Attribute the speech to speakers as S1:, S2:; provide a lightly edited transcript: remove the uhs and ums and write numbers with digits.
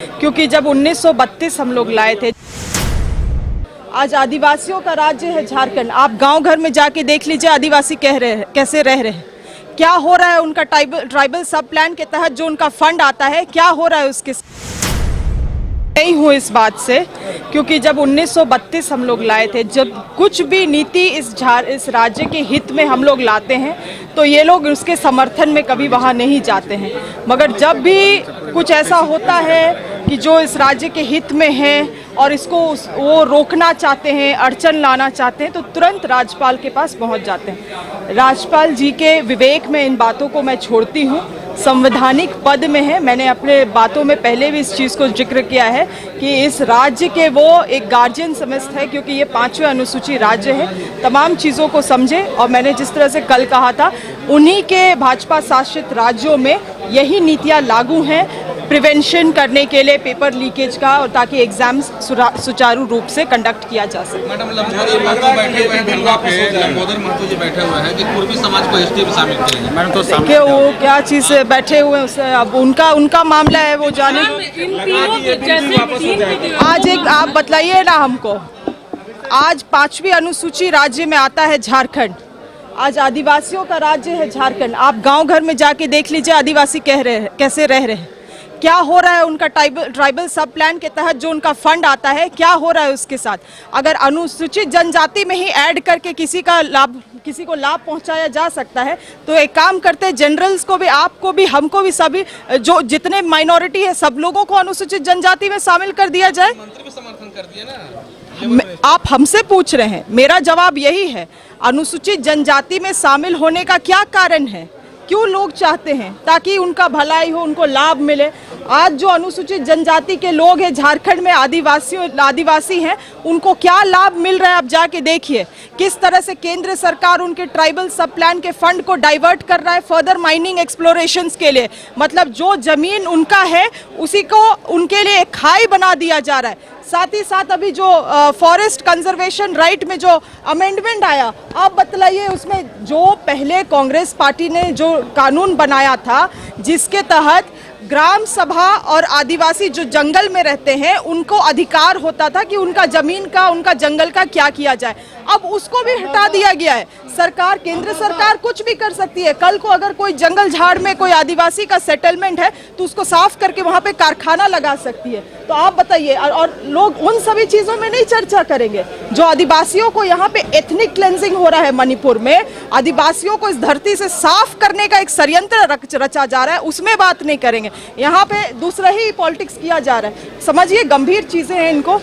S1: क्योंकि जब 1932 हम लोग लाए थे, आज आदिवासियों का राज्य है झारखंड। आप गांव घर में जाके देख लीजिए आदिवासी कैसे रह रहे हैं, क्या हो रहा है उनका ट्राइबल सब प्लान के तहत जो उनका फंड आता है, क्या हो रहा है उसके नहीं हूँ इस बात से, क्योंकि जब 1932 हम लोग लाए थे, जब कुछ भी नीति इस राज्य के हित में हम लोग लाते हैं तो ये लोग उसके समर्थन में कभी वहाँ नहीं जाते हैं। मगर जब भी कुछ ऐसा होता है कि जो इस राज्य के हित में है और इसको वो रोकना चाहते हैं, अड़चन लाना चाहते हैं, तो तुरंत राज्यपाल के पास पहुँच जाते हैं। राज्यपाल जी के विवेक में इन बातों को मैं छोड़ती हूँ। संवैधानिक पद में है, मैंने अपने बातों में पहले भी इस चीज़ को जिक्र किया है कि इस राज्य के वो एक गार्जियन समझते हैं, क्योंकि ये 5वें अनुसूची राज्य है। तमाम चीज़ों को समझे, और मैंने जिस तरह से कल कहा था, उन्हीं के भाजपा शासित राज्यों में यही नीतियाँ लागू हैं प्रिवेंशन करने के लिए, पेपर लीकेज का, और ताकि एग्जाम्स सुचारू रूप से कंडक्ट किया जा सके।
S2: मैडम, लंबोदर महतो जी बैठे हुए हैं कि पूर्वी समाज को एसटी में शामिल करेंगे। मैडम तो
S1: देखिए वो क्या चीज़ से बैठे हुए हैं, अब उनका मामला है, वो जाने। आज एक आप बतलाइए ना हमको, आज 5वीं अनुसूची राज्य में आता है झारखंड। आज आदिवासियों का राज्य है झारखंड। आप गांव घर में जाके देख लीजिए आदिवासी कैसे रह रहे हैं, क्या हो रहा है उनका ट्राइबल सब प्लान के तहत जो उनका फंड आता है, क्या हो रहा है उसके साथ। अगर अनुसूचित जनजाति में ही ऐड करके किसी को लाभ पहुंचाया जा सकता है, तो एक काम करते हैं, जनरल्स को भी, आपको भी, हमको भी, सभी जो जितने माइनॉरिटी है सब लोगों को अनुसूचित जनजाति में शामिल कर दिया जाए।
S2: मंत्री भी समर्थन कर दिया ना।
S1: आप हमसे पूछ रहे हैं, मेरा जवाब यही है, अनुसूचित जनजाति में शामिल होने का क्या कारण है, क्यों लोग चाहते हैं, ताकि उनका भलाई हो, उनको लाभ मिले। आज जो अनुसूचित जनजाति के लोग हैं झारखंड में, आदिवासी हैं, उनको क्या लाभ मिल रहा है, आप जाके देखिए किस तरह से केंद्र सरकार उनके ट्राइबल सब प्लान के फंड को डाइवर्ट कर रहा है फर्दर माइनिंग एक्सप्लोरेशंस के लिए। मतलब जो जमीन उनका है उसी को उनके लिए एक खाई बना दिया जा रहा है। साथ ही साथ अभी जो फॉरेस्ट कंजर्वेशन राइट में जो अमेंडमेंट आया, आप बतलाइए उसमें जो पहले कांग्रेस पार्टी ने जो कानून बनाया था, जिसके तहत ग्राम सभा और आदिवासी जो जंगल में रहते हैं उनको अधिकार होता था कि उनका जमीन का, उनका जंगल का क्या किया जाए, अब उसको भी हटा दिया गया है। सरकार, केंद्र सरकार कुछ भी कर सकती है। कल को अगर कोई जंगल झाड़ में कोई आदिवासी का सेटलमेंट है तो उसको साफ करके वहां पे कारखाना लगा सकती है। तो आप बताइए, और लोग उन सभी चीजों में नहीं चर्चा करेंगे। जो आदिवासियों को यहाँ पे एथनिक क्लेंजिंग हो रहा है मणिपुर में, आदिवासियों को इस धरती से साफ करने का एक षड्यंत्र रचा जा रहा है, उसमें बात नहीं करेंगे। यहाँ पे दूसरा ही पॉलिटिक्स किया जा रहा है। समझिए, गंभीर चीजें हैं इनको।